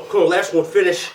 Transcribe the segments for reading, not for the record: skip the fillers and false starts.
go. Come on, last one, finish.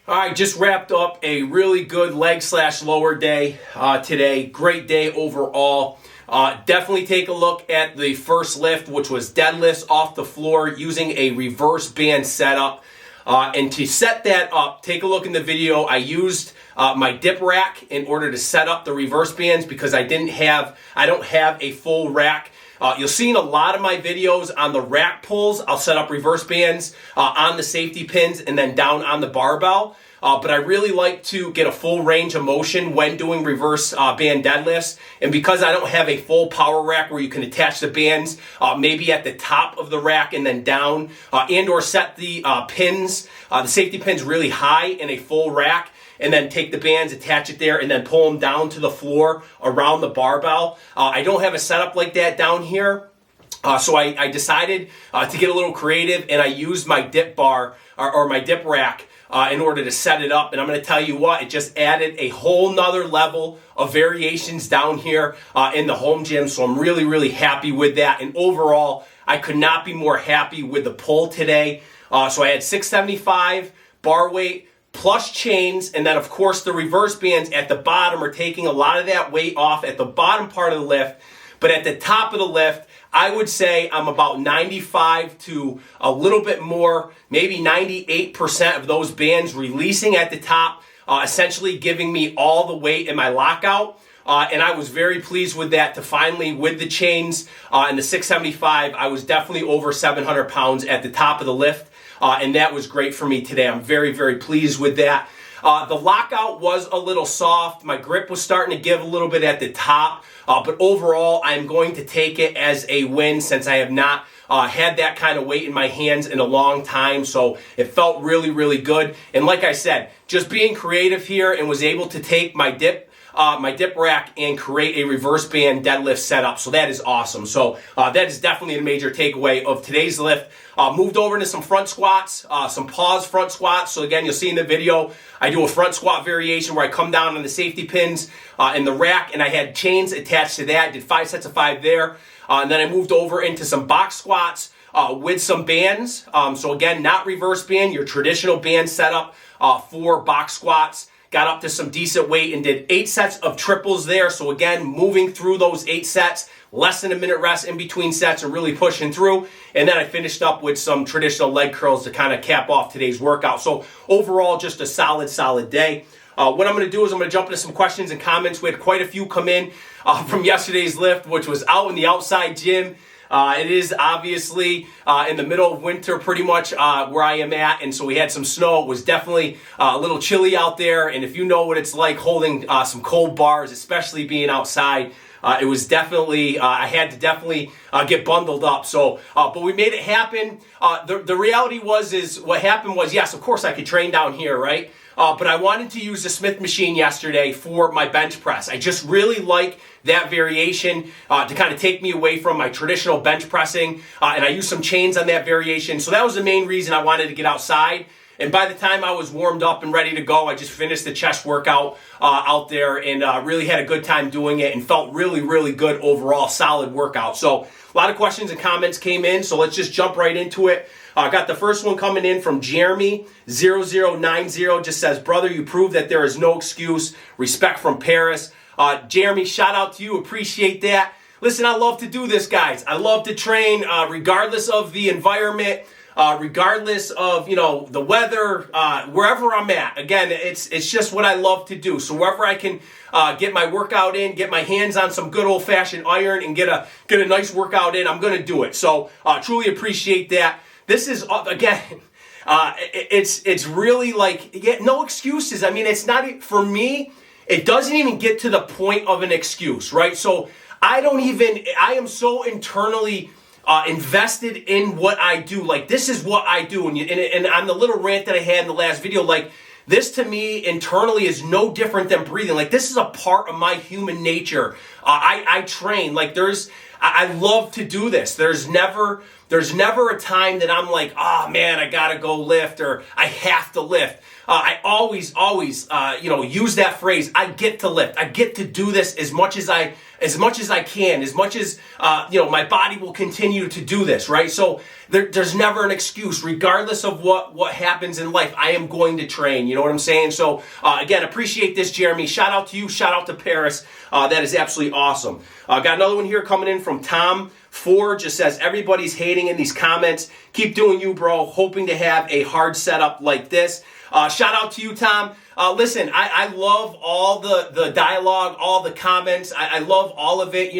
All right, just wrapped up a really good leg/lower day today. Great day overall. Definitely take a look at the first lift, which was deadlifts off the floor using a reverse band setup. And to set that up, take a look in the video. I used my dip rack in order to set up the reverse bands because I don't have a full rack. You'll see in a lot of my videos on the rack pulls, I'll set up reverse bands on the safety pins and then down on the barbell. But I really like to get a full range of motion when doing reverse band deadlifts. And because I don't have a full power rack where you can attach the bands maybe at the top of the rack and then down, and or set the pins, the safety pins really high in a full rack, and then take the bands, attach it there, and then pull them down to the floor around the barbell. I don't have a setup like that down here. So I decided to get a little creative, and I used my dip bar or my dip rack in order to set it up. And I'm going to tell you what, it just added a whole nother level of variations down here in the home gym. So I'm really, really happy with that. And overall, I could not be more happy with the pull today. So I had 675 bar weight plus chains, and then of course the reverse bands at the bottom are taking a lot of that weight off at the bottom part of the lift. But at the top of the lift, I would say I'm about 95 to a little bit more, maybe 98% of those bands releasing at the top, essentially giving me all the weight in my lockout. And I was very pleased with that to finally, with the chains and the 675, I was definitely over 700 pounds at the top of the lift. And that was great for me today. I'm very, very pleased with that. The lockout was a little soft. My grip was starting to give a little bit at the top. But overall, I'm going to take it as a win since I have not had that kind of weight in my hands in a long time. So it felt really, really good. And like I said, just being creative here and was able to take my dip rack and create a reverse band deadlift setup. So that is awesome. So that is definitely a major takeaway of today's lift. Moved over into some front squats, some pause front squats. So again, you'll see in the video, I do a front squat variation where I come down on the safety pins in the rack, and I had chains attached to that. Did 5 sets of 5 there. And then I moved over into some box squats with some bands. So again, not reverse band, your traditional band setup for box squats. Got up to some decent weight and did 8 sets of triples there. So again, moving through those 8 sets, less than a minute rest in between sets and really pushing through. And then I finished up with some traditional leg curls to kind of cap off today's workout. So overall, just a solid day. What I'm going to do is I'm going to jump into some questions and comments. We had quite a few come in from yesterday's lift, which was out in the outside gym. It is obviously in the middle of winter pretty much where I am at, and so we had some snow. It was definitely a little chilly out there, and if you know what it's like holding some cold bars, especially being outside, it was definitely, I had to definitely get bundled up. So, but we made it happen. The reality what happened was, yes, of course I could train down here, right? But I wanted to use the Smith machine yesterday for my bench press. I just really like that variation to kind of take me away from my traditional bench pressing. And I used some chains on that variation. So that was the main reason I wanted to get outside. And by the time I was warmed up and ready to go, I just finished the chest workout out there and really had a good time doing it and felt really, really good overall, solid workout. So a lot of questions and comments came in, so let's just jump right into it. Got the first one coming in from Jeremy0090, just says, brother, you proved that there is no excuse. Respect from Paris. Jeremy, shout out to you. Appreciate that. Listen, I love to do this, guys. I love to train regardless of the environment, regardless of, the weather, wherever I'm at. Again, it's just what I love to do. So wherever I can get my workout in, get my hands on some good old-fashioned iron and get a nice workout in, I'm going to do it. So truly appreciate that. This is, again, it's really like, no excuses. I mean, it's not, for me, it doesn't even get to the point of an excuse, right? So I am so internally invested in what I do. Like, this is what I do. And on the little rant that I had in the last video, like, this to me internally is no different than breathing. Like, this is a part of my human nature. I train. Like, I love to do this. There's never a time that I'm like, oh man, I gotta go lift or I have to lift. I always, use that phrase. I get to lift. I get to do this as much as I can, as much as my body will continue to do this, right? So there's never an excuse, regardless of what happens in life. I am going to train. You know what I'm saying? So again, appreciate this, Jeremy. Shout out to you. Shout out to Paris. That is absolutely awesome. Got another one here coming in from Tom Ford. Just says, everybody's hating in these comments. Keep doing you, bro. Hoping to have a hard setup like this. Shout out to you, Tom. Listen, I love all the dialogue, all the comments. I love all of it.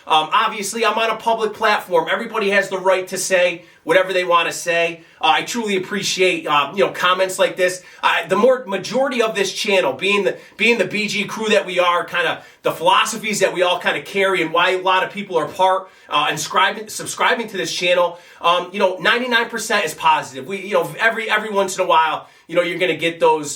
Obviously, I'm on a public platform. Everybody has the right to say whatever they want to say. I truly appreciate comments like this. The majority of this channel, being the BG crew that we are, kind of the philosophies that we all kind of carry, and why a lot of people are part and subscribing to this channel. 99% is positive. We every once in a while, you're going to get those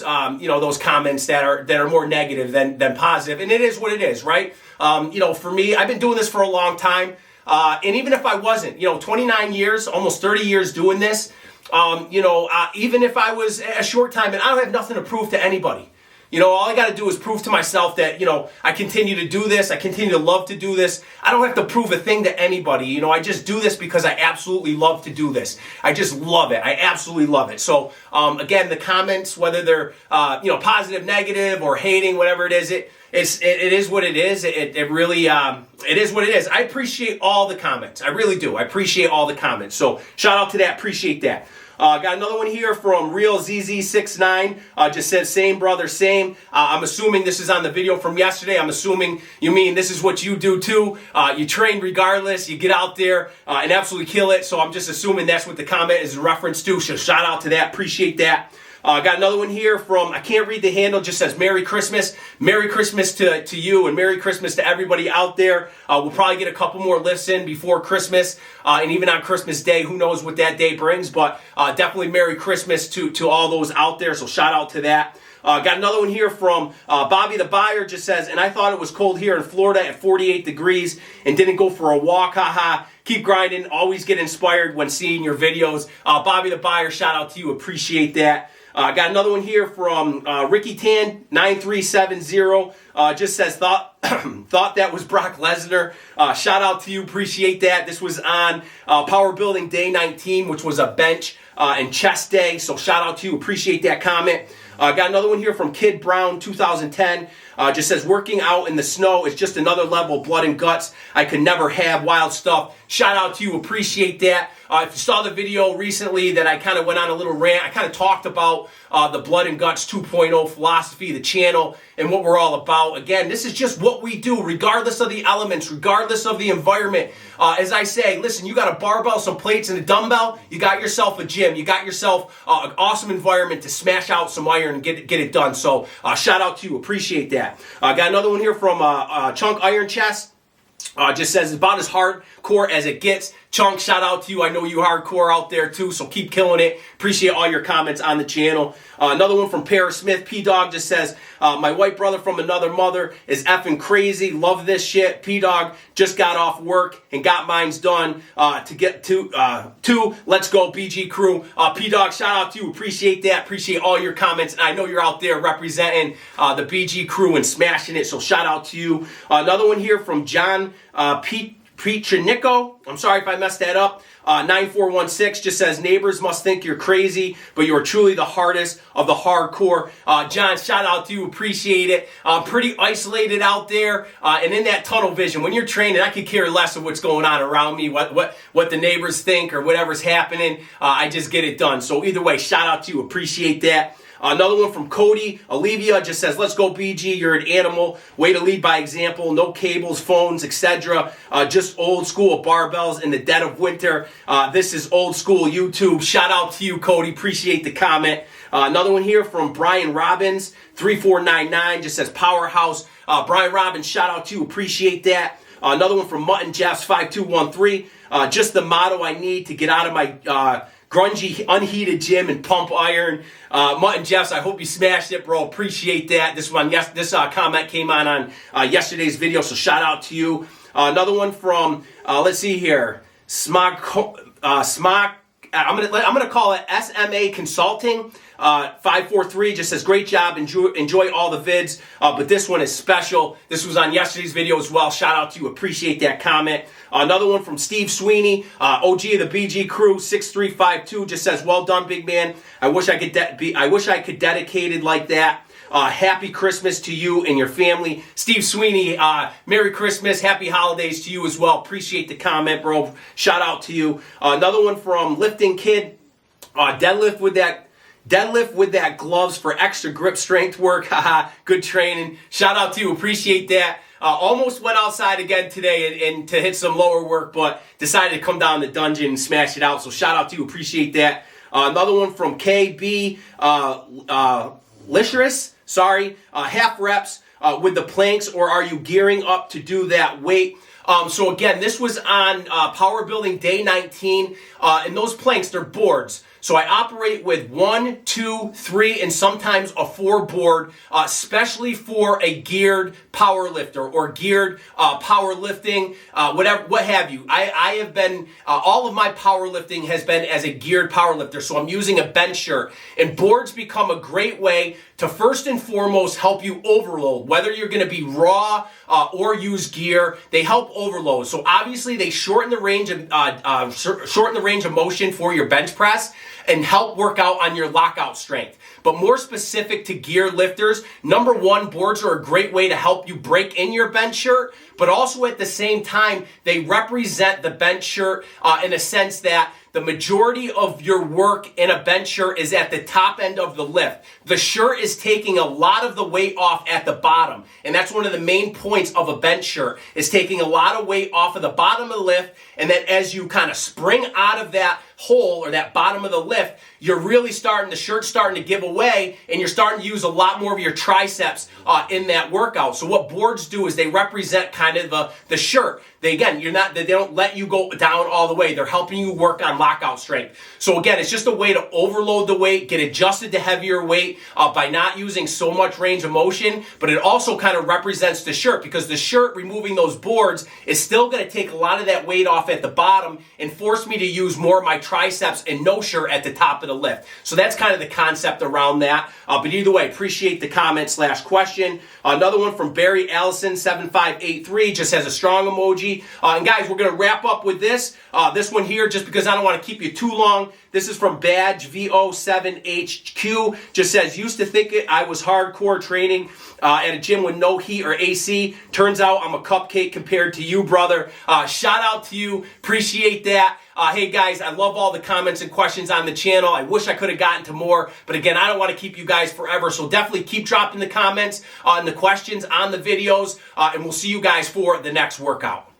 those comments that are more negative than positive, and it is what it is, right? For me, I've been doing this for a long time. And even if I wasn't, 29 years, almost 30 years doing this, even if I was a short time, and I don't have nothing to prove to anybody. All I got to do is prove to myself that, I continue to do this. I continue to love to do this. I don't have to prove a thing to anybody. I just do this because I absolutely love to do this. I just love it. I absolutely love it. So, again, the comments, whether they're, positive, negative, or hating, whatever it is, it is what it is. It really, it is what it is. I appreciate all the comments. I really do. I appreciate all the comments. So shout out to that. Appreciate that. Got another one here from RealZZ69. Just says, same brother, same. I'm assuming this is on the video from yesterday. I'm assuming you mean this is what you do too. You train regardless. You get out there and absolutely kill it. So I'm just assuming that's what the comment is in reference to. So shout out to that. Appreciate that. Got another one here from, I can't read the handle, just says Merry Christmas. Merry Christmas to you, and Merry Christmas to everybody out there. We'll probably get a couple more lifts in before Christmas, and even on Christmas Day. Who knows what that day brings, but definitely Merry Christmas to all those out there, so shout out to that. Got another one here from Bobby the Buyer. Just says, and I thought it was cold here in Florida at 48 degrees and didn't go for a walk. Haha. Keep grinding. Always get inspired when seeing your videos. Bobby the Buyer, shout out to you. Appreciate that. Got another one here from Ricky Tan 9370. Just says, thought that was Brock Lesnar. Shout out to you. Appreciate that. This was on PowerBuilding Day 19, which was a bench and chest day. So shout out to you. Appreciate that comment. Got another one here from Kid Brown 2010. Just says, working out in the snow is just another level of blood and guts. I could never have wild stuff. Shout out to you. Appreciate that. If you saw the video recently that I kind of went on a little rant, I kind of talked about the Blood and Guts 2.0 philosophy, the channel, and what we're all about. Again, this is just what we do, regardless of the elements, regardless of the environment. As I say, listen, you got a barbell, some plates, and a dumbbell, you got yourself a gym. You got yourself an awesome environment to smash out some iron and get it done. So shout out to you. Appreciate that. Got another one here from Chunk Iron Chest. Just says, about as hardcore as it gets. Chunk, shout out to you. I know you hardcore out there too, so keep killing it. Appreciate all your comments on the channel. Another one from Paris Smith. P-Dog just says, my white brother from another mother is effing crazy. Love this shit. P-Dog just got off work and got mine's done to get to Let's Go BG Crew. P-Dog, shout out to you. Appreciate that. Appreciate all your comments. And I know you're out there representing the BG Crew and smashing it, so shout out to you. Another one here from John Pichinico. I'm sorry if I messed that up. 9416 just says, neighbors must think you're crazy, but you are truly the hardest of the hardcore. John, shout out to you. Appreciate it. Pretty isolated out there and in that tunnel vision. When you're training, I could care less of what's going on around me, what the neighbors think or whatever's happening. I just get it done. So either way, shout out to you. Appreciate that. Another one from Cody Olivia just says, let's go BG, you're an animal. Way to lead by example. No cables, phones, etc. Just old school barbells in the dead of winter. This is old school YouTube. Shout out to you, Cody. Appreciate the comment. Another one here from Brian Robbins 3499 just says, powerhouse. Brian Robbins, shout out to you. Appreciate that. Another one from Mutton Jeffs 5213. Just the motto I need to get out of my grungy, unheated gym and pump iron. Mutton Jeffs, I hope you smashed it, bro. Appreciate that. This comment came on yesterday's video, so shout out to you. Another one from let's see here. I'm gonna call it SMA Consulting. 543 just says, great job, enjoy all the vids, but this one is special. This was on yesterday's video as well. Shout out to you, appreciate that comment. Another one from Steve Sweeney, OG of the BG crew, 6352, just says, well done, big man. I wish I could dedicate it like that. Happy Christmas to you and your family. Steve Sweeney, Merry Christmas, Happy Holidays to you as well. Appreciate the comment, bro. Shout out to you. Another one from Lifting Kid, deadlift with that gloves for extra grip strength work. Haha, good training. Shout out to you, appreciate that. Almost went outside again today and to hit some lower work, but decided to come down the dungeon and smash it out. So shout out to you, appreciate that. Another one from KB Lishris. Sorry, half reps with the planks, or are you gearing up to do that weight? So again, this was on PowerBuilding day 19, and those planks, they're boards. So I operate with 1, 2, 3, and sometimes a 4 board, especially for a geared power lifter or geared powerlifting, whatever, what have you. I have been, all of my powerlifting has been as a geared powerlifter. So I'm using a bench shirt, and boards become a great way to first and foremost help you overload, whether you're going to be raw or use gear. They help overload. So obviously they shorten the range of motion for your bench press and help work out on your lockout strength. But more specific to gear lifters, number one, boards are a great way to help you break in your bench shirt, but also at the same time, they represent the bench shirt in a sense that the majority of your work in a bench shirt is at the top end of the lift. The shirt is taking a lot of the weight off at the bottom. And that's one of the main points of a bench shirt, is taking a lot of weight off of the bottom of the lift. And then as you kind of spring out of that hole or that bottom of the lift, you're really the shirt's starting to give away, and you're starting to use a lot more of your triceps in that workout. So what boards do is they represent kind of the shirt. They don't let you go down all the way. They're helping you work on lockout strength. So again, it's just a way to overload the weight, get adjusted to heavier weight by not using so much range of motion, but it also kind of represents the shirt, because the shirt, removing those boards, is still going to take a lot of that weight off at the bottom and force me to use more of my triceps and no shirt at the top of the lift. So that's kind of the concept around that. But either way, appreciate the comment / question. Another one from Barry Allison, 7583, just has a strong emoji. And guys, we're going to wrap up with this. This one here, just because I don't want to keep you too long. This is from Badge VO7HQ. Just says, used to think I was hardcore training at a gym with no heat or AC. Turns out I'm a cupcake compared to you, brother. Shout out to you. Appreciate that. Hey guys, I love all the comments and questions on the channel. I wish I could have gotten to more, but again, I don't want to keep you guys forever, so definitely keep dropping the comments and the questions on the videos, and we'll see you guys for the next workout.